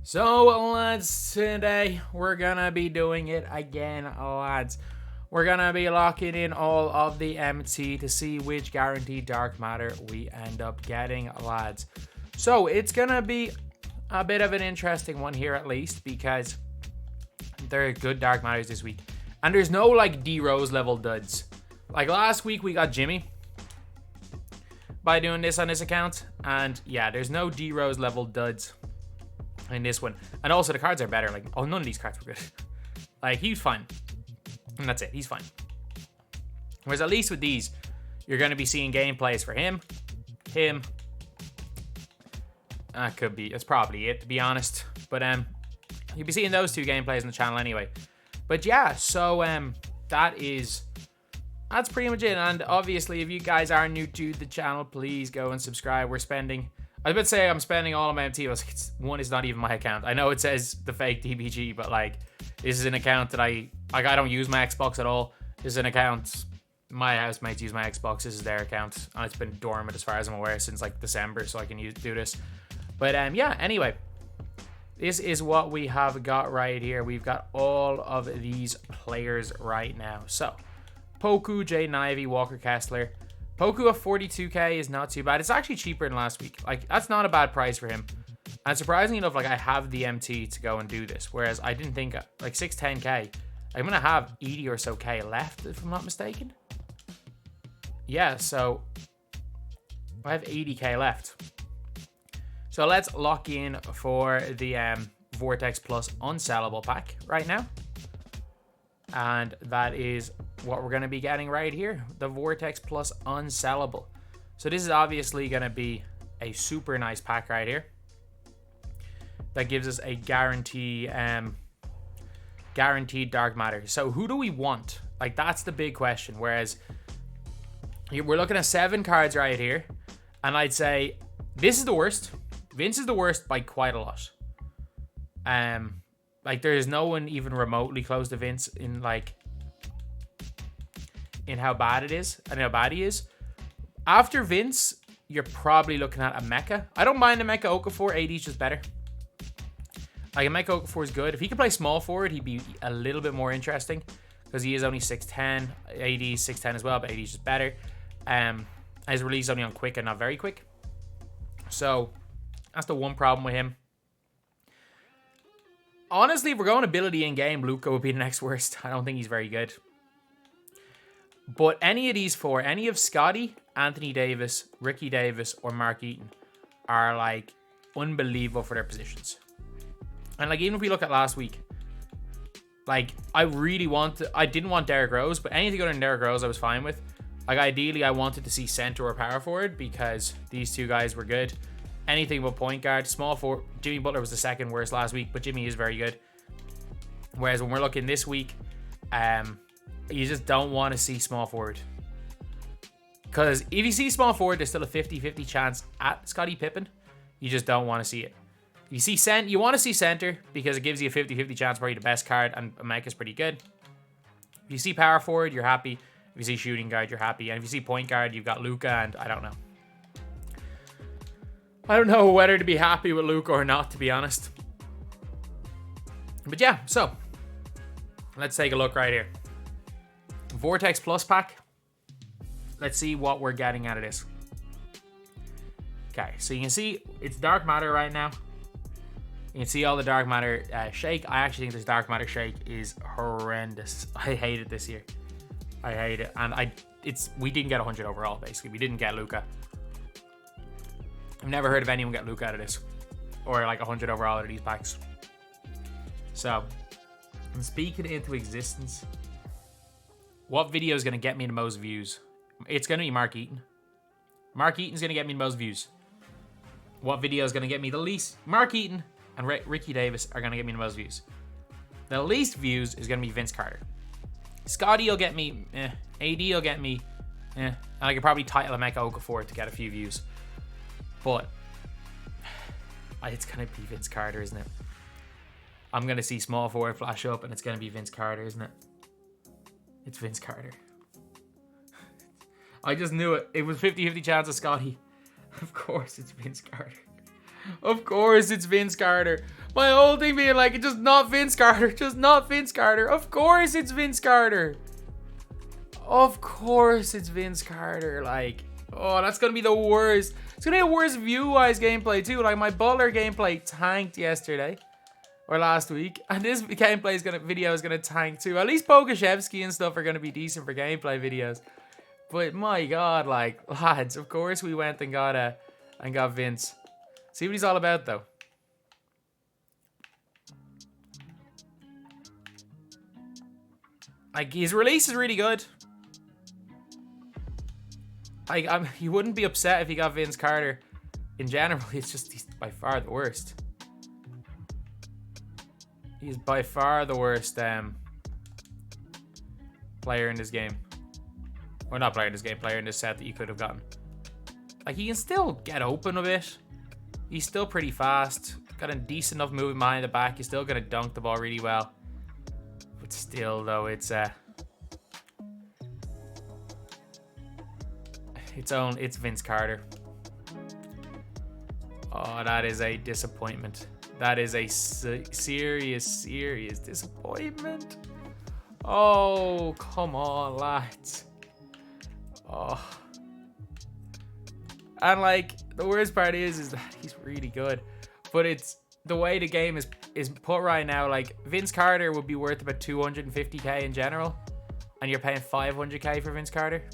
So, lads, today we're gonna be doing it again, lads. We're gonna be locking in all of the MT to see which guaranteed dark matter we end up getting, lads. So, it's gonna be a bit of an interesting one here, at least, because there are good dark matters this week. And there's no, like, D-Rose level duds. Like, last week we got Jimmy by doing this on this account. And, yeah, there's no D-Rose level duds in this one. And also the cards are better. Like, oh, none of these cards were good. Like, he's fine. And that's it. He's fine. Whereas at least with these, you're going to be seeing gameplays for him. That could be. That's probably it, to be honest. But you'll be seeing those two gameplays on the channel anyway. But yeah, so that's pretty much it. And obviously, if you guys are new to the channel, please go and subscribe. We're spending... I was about to say I'm spending all of my MT. I was like, one is not even my account. I know it says the fake DBG, but like, this is an account that I don't use my Xbox at all. This is an account my housemates use my Xbox. This is their account, and it's been dormant as far as I'm aware since like December, so I can do this. But yeah. Anyway, this is what we have got right here. We've got all of these players right now. So, Poku, Jaden, Ivey, Walker, Kessler. Poku at 42k is not too bad. It's actually cheaper than last week. Like, that's not a bad price for him. And surprisingly enough, like, I have the MT to go and do this. Whereas I didn't think, like, 610k. I'm going to have 80 or so k left, if I'm not mistaken. Yeah, so I have 80k left. So let's lock in for the VORTEX Plus unsellable pack right now. And that is what we're going to be getting right here. The VORTEX Plus unsellable. So this is obviously going to be a super nice pack right here. That gives us a guaranteed dark matter. So who do we want? Like, that's the big question. Whereas we're looking at 7 cards right here. And I'd say this is the worst. Vince is the worst by quite a lot. Like, there's no one even remotely close to Vince in, like, in how bad it is and how bad he is. After Vince, you're probably looking at a Mecha. I don't mind a Mecha Okafor. AD is just better. Like, a Mecha Okafor is good. If he could play small forward, he'd be a little bit more interesting because he is only 6'10". AD is 6'10" as well, but AD is just better. His release is only on quick and not very quick. So, that's the one problem with him. Honestly, if we're going ability in game, Luka would be the next worst. I don't think he's very good. But any of these 4, any of Scottie, Anthony Davis, Ricky Davis, or Mark Eaton are like unbelievable for their positions. And like, even if we look at last week, like, I didn't want Derrick Rose, but anything other than Derrick Rose I was fine with. Like, ideally I wanted to see center or power forward because these two guys were good. Anything but point guard. Small forward. Jimmy Butler was the second worst last week, but Jimmy is very good. Whereas when we're looking this week, you just don't want to see small forward. Because if you see small forward, there's still a 50-50 chance at Scottie Pippen. You just don't want to see it. You see you want to see center because it gives you a 50-50 chance, probably the best card, and Emeka's pretty good. If you see power forward, you're happy. If you see shooting guard, you're happy. And if you see point guard, you've got Luka, and I don't know. I don't know whether to be happy with Luka or not, to be honest. But yeah, so let's take a look right here. VORTEX Plus pack. Let's see what we're getting out of this. Okay, so you can see it's dark matter right now. You can see all the dark matter shake. I actually think this dark matter shake is horrendous. I hate it this year. I hate it. And we didn't get 100 overall, basically. We didn't get Luka. I've never heard of anyone get Luka out of this. Or like 100 overall out of these packs. So, I'm speaking into existence. What video is going to get me the most views? It's going to be Mark Eaton. Mark Eaton's going to get me the most views. What video is going to get me the least? Mark Eaton and Ricky Davis are going to get me the most views. The least views is going to be Vince Carter. Scottie will get me, AD will get me, and I could probably title Emeka Okafor to get a few views. But it's going to be Vince Carter, isn't it? I'm going to see small forward flash up and it's going to be Vince Carter, isn't it? It's Vince Carter. I just knew it. It was 50-50 chance of Scottie. Of course, it's Vince Carter. Of course it's Vince Carter. My whole thing being like, it's just not Vince Carter. Just not Vince Carter. Of course it's Vince Carter. Of course it's Vince Carter. Like, oh, that's going to be the worst. It's going to be the worst view-wise gameplay too. Like, my Butler gameplay tanked yesterday. Or last week. And this gameplay video is going to tank too. At least Pokusevski and stuff are going to be decent for gameplay videos. But my God, like, lads, of course we went and got Vince. See what he's all about though. Like, his release is really good. Like, you wouldn't be upset if he got Vince Carter. In general, it's just, he's by far the worst. He's by far the worst player in this game. Or not player in this game, player in this set that you could have gotten. Like, he can still get open a bit. He's still pretty fast. Got a decent enough movement behind the back. He's still going to dunk the ball really well. But still, though, it's Vince Carter. Oh, that is a disappointment. That is a serious disappointment. Oh, come on, lads. Oh. And, like, the worst part is that he's really good. But it's the way the game is put right now. Like, Vince Carter would be worth about 250k in general. And you're paying 500k for Vince Carter.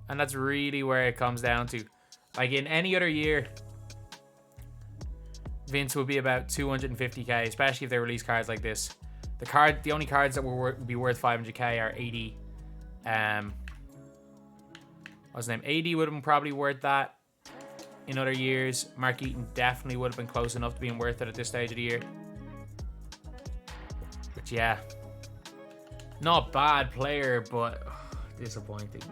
And that's really where it comes down to. Like, in any other year, Vince would be about 250k, especially if they release cards like this. The only cards that would be worth 500k are 80. What's his name? 80 would have been probably worth that in other years. Mark Eaton definitely would have been close enough to being worth it at this stage of the year. But yeah, not bad player, but disappointing.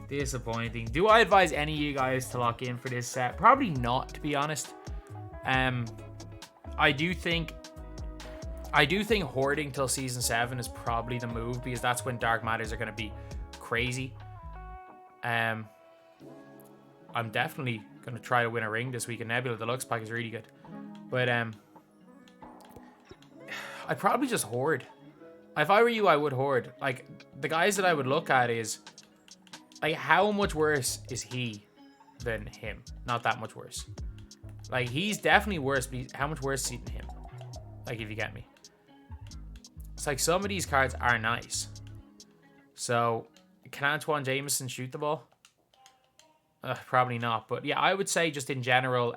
Disappointing. Do I advise any of you guys to lock in for this set? Probably not, to be honest. I do think hoarding till season 7 is probably the move, because that's when dark matters are going to be crazy. I'm definitely going to try to win a ring this week, and Nebula Deluxe pack is really good. But I'd probably just hoard. If I were you, I would hoard. Like, the guys that I would look at is, like, how much worse is he than him? Not that much worse. Like, he's definitely worse, but how much worse is he than him? Like, if you get me. It's like, some of these cards are nice. So, can Antawn Jamison shoot the ball? Probably not. But yeah, I would say just in general,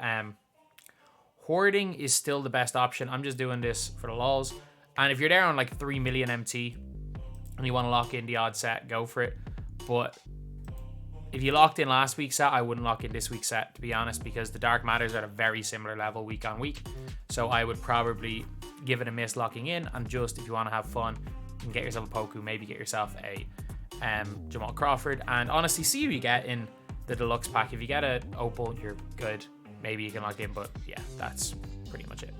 hoarding is still the best option. I'm just doing this for the lols. And if you're there on like 3 million MT and you want to lock in the odd set, go for it. But if you locked in last week's set, I wouldn't lock in this week's set, to be honest, because the dark matters are at a very similar level week on week. So I would probably give it a miss locking in, and just, if you want to have fun and get yourself a Poku, maybe get yourself a Jamal Crawford, and honestly see who you get in the deluxe pack. If you get a Opal, you're good. Maybe you can lock in, but yeah, that's pretty much it.